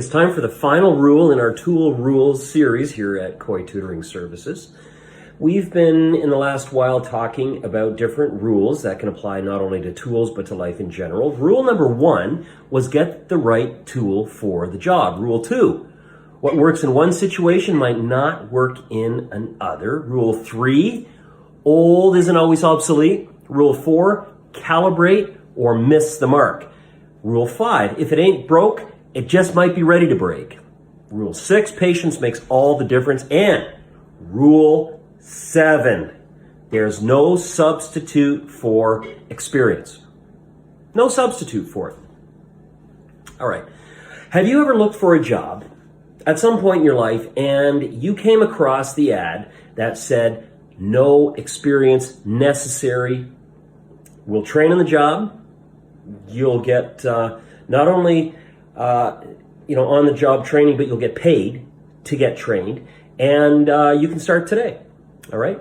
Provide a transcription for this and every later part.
It's time for the final rule in our Tool Rules series here at Coy Tutoring Services. We've been, in the last while, talking about different rules that can apply not only to tools but to life in general. Rule number 1 was get the right tool for the job. Rule 2, what works in one situation might not work in another. Rule 3, old isn't always obsolete. Rule 4, calibrate or miss the mark. Rule 5, if it ain't broke, it just might be ready to break. Rule 6, patience makes all the difference. And Rule 7, there's no substitute for experience. No substitute for it. All right. Have you ever looked for a job at some point in your life and you came across the ad that said, no experience necessary? We'll train on the job. You'll get not only on-the-job training, but you'll get paid to get trained, and you can start today. All right.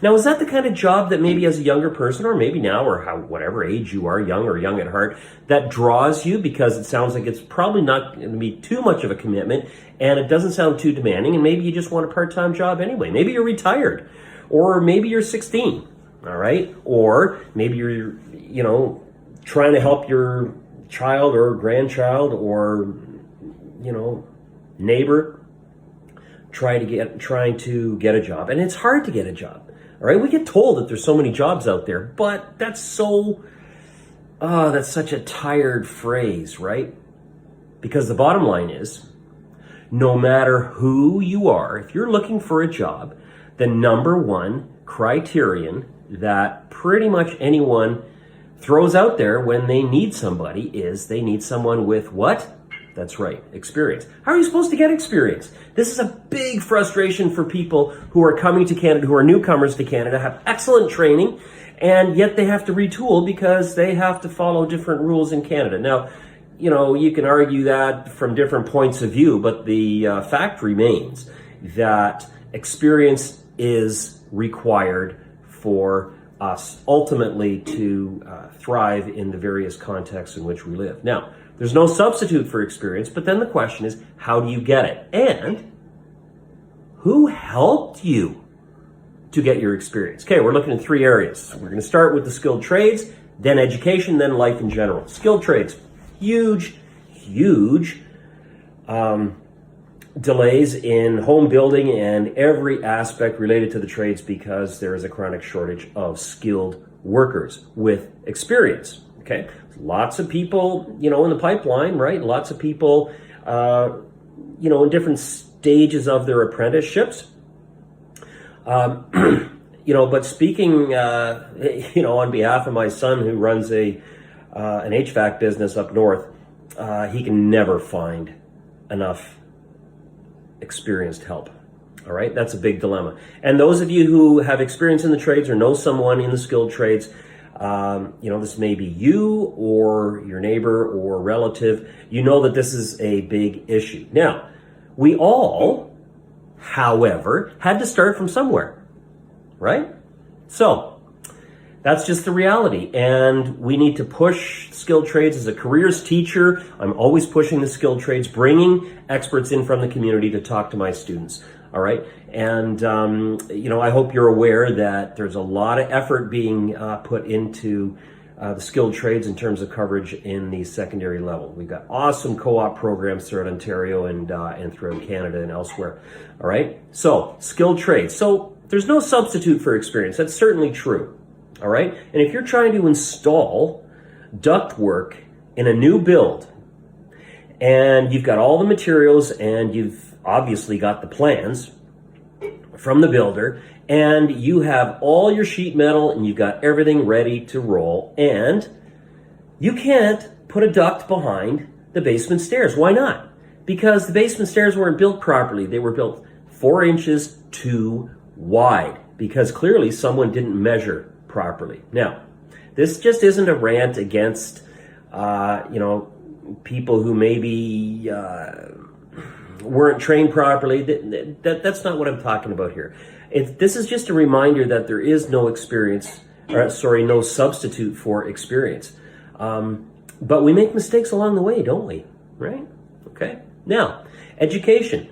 Now, is that the kind of job that maybe as a younger person, or maybe now, or whatever age you are, young or young at heart, that draws you because it sounds like it's probably not going to be too much of a commitment, and it doesn't sound too demanding, and maybe you just want a part-time job anyway. Maybe you're retired, or maybe you're 16. All right, or maybe you're trying to help your child or grandchild or neighbor trying to get a job, and it's hard to get a job. All right, we get told that there's so many jobs out there, but that's such a tired phrase, right? Because the bottom line is, no matter who you are, if you're looking for a job, the number one criterion that pretty much anyone throws out there when they need somebody is they need someone with what? That's right, experience. How are you supposed to get experience? This is a big frustration for people who are coming to Canada, who are newcomers to Canada, have excellent training, and yet they have to retool because they have to follow different rules in Canada. Now, you can argue that from different points of view, but the fact remains that experience is required for us ultimately to thrive in the various contexts in which we live. Now, there's no substitute for experience, but then the question is, how do you get it? And who helped you to get your experience? Okay, we're looking at 3 areas. We're going to start with the skilled trades, then education, then life in general. Skilled trades, huge delays in home building and every aspect related to the trades because there is a chronic shortage of skilled workers with experience. Okay, lots of people, in the pipeline, right? Lots of people, in different stages of their apprenticeships. But speaking, on behalf of my son who runs an HVAC business up north, he can never find enough experienced help. All right, that's a big dilemma. And those of you who have experience in the trades or know someone in the skilled trades, this may be you or your neighbor or relative, that this is a big issue. Now, we all, however, had to start from somewhere, right? So that's just the reality, and we need to push skilled trades. As a careers teacher, I'm always pushing the skilled trades, bringing experts in from the community to talk to my students, all right? And, I hope you're aware that there's a lot of effort being put into the skilled trades in terms of coverage in the secondary level. We've got awesome co-op programs throughout Ontario and throughout Canada and elsewhere, all right? So, skilled trades. So, there's no substitute for experience. That's certainly true. All right, and if you're trying to install ductwork in a new build and you've got all the materials and you've obviously got the plans from the builder and you have all your sheet metal and you've got everything ready to roll and you can't put a duct behind the basement stairs. Why not? Because the basement stairs weren't built properly. They were built 4 inches too wide because clearly someone didn't measure properly. Now, this just isn't a rant against, people who maybe weren't trained properly. That's not what I'm talking about here. This is just a reminder that there is no substitute for experience. But we make mistakes along the way, don't we? Right? Okay. Now, education.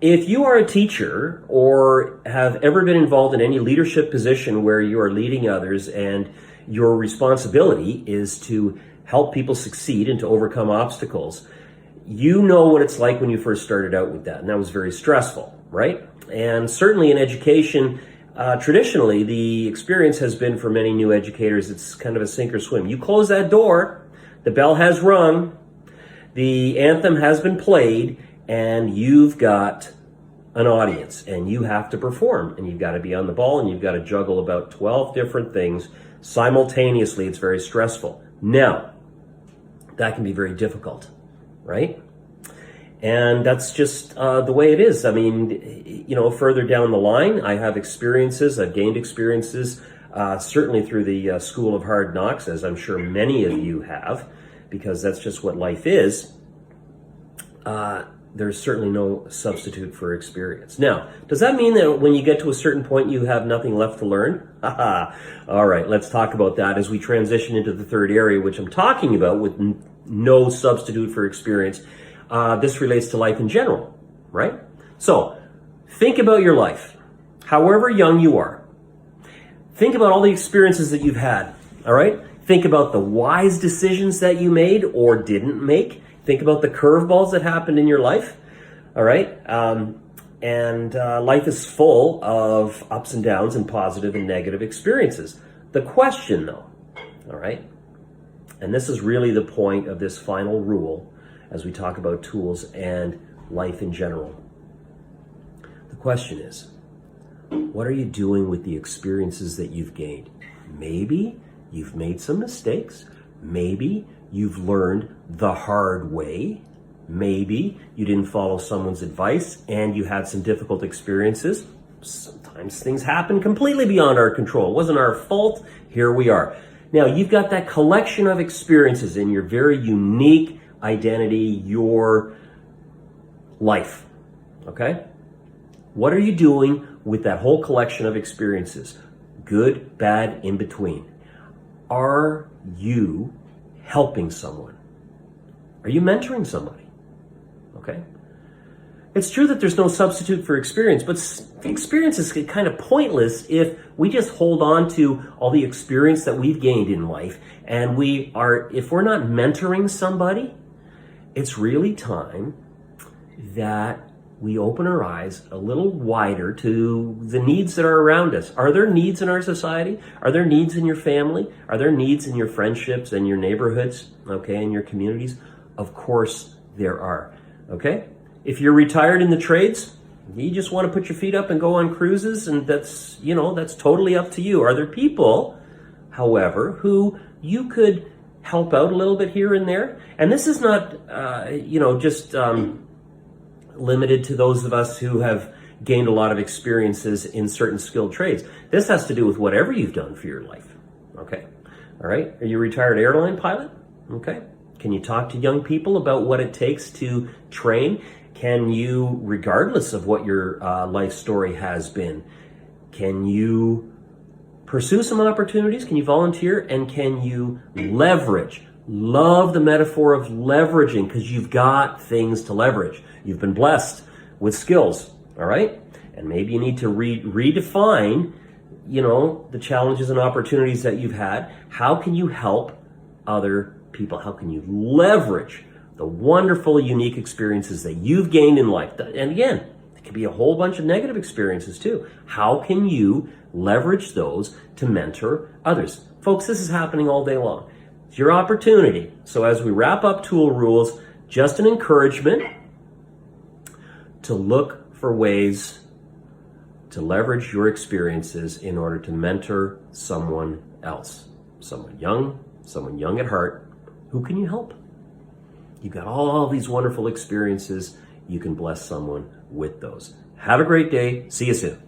If you are a teacher or have ever been involved in any leadership position where you are leading others and your responsibility is to help people succeed and to overcome obstacles, you know what it's like when you first started out with that. And that was very stressful, right? And certainly in education, traditionally, the experience has been for many new educators, it's kind of a sink or swim. You close that door, the bell has rung, the anthem has been played, and you've got an audience, and you have to perform, and you've got to be on the ball, and you've got to juggle about 12 different things simultaneously. It's very stressful. Now, that can be very difficult, right? And that's just the way it is. I mean, you know, further down the line, I have experiences, I've gained experiences, certainly through the School of Hard Knocks, as I'm sure many of you have, because that's just what life is. There's certainly no substitute for experience. Now, does that mean that when you get to a certain point, you have nothing left to learn? All right, let's talk about that as we transition into the third area, which I'm talking about with no substitute for experience. This relates to life in general, right? So, think about your life, however young you are. Think about all the experiences that you've had, all right? Think about the wise decisions that you made or didn't make. Think about the curveballs that happened in your life, all right? And life is full of ups and downs and positive and negative experiences. The question, though, all right, and this is really the point of this final rule as we talk about tools and life in general. The question is, what are you doing with the experiences that you've gained? Maybe you've made some mistakes. Maybe you've learned the hard way. Maybe you didn't follow someone's advice and you had some difficult experiences. Sometimes things happen completely beyond our control. It wasn't our fault. Here we are. Now, you've got that collection of experiences in your very unique identity, your life. Okay? What are you doing with that whole collection of experiences? Good, bad, in between. Are you helping someone? Are you mentoring somebody? Okay? It's true that there's no substitute for experience, but experience is kind of pointless if we just hold on to all the experience that we've gained in life and if we're not mentoring somebody, it's really time that we open our eyes a little wider to the needs that are around us. Are there needs in our society? Are there needs in your family? Are there needs in your friendships and your neighborhoods, okay, in your communities? Of course there are, okay? If you're retired in the trades, you just want to put your feet up and go on cruises, and that's totally up to you. Are there people, however, who you could help out a little bit here and there? And this is not, just limited to those of us who have gained a lot of experiences in certain skilled trades. This has to do with whatever you've done for your life. Okay. All right. Are you a retired airline pilot? Okay. Can you talk to young people about what it takes to train? Can you, regardless of what your life story has been, can you pursue some opportunities? Can you volunteer? And can you leverage? Love the metaphor of leveraging, because you've got things to leverage. You've been blessed with skills, all right? And maybe you need to redefine, the challenges and opportunities that you've had. How can you help other people? How can you leverage the wonderful, unique experiences that you've gained in life? And again, it could be a whole bunch of negative experiences too. How can you leverage those to mentor others? Folks, this is happening all day long. It's your opportunity. So as we wrap up Tool Rules, just an encouragement to look for ways to leverage your experiences in order to mentor someone else. Someone young at heart. Who can you help? You've got all these wonderful experiences. You can bless someone with those. Have a great day. See you soon.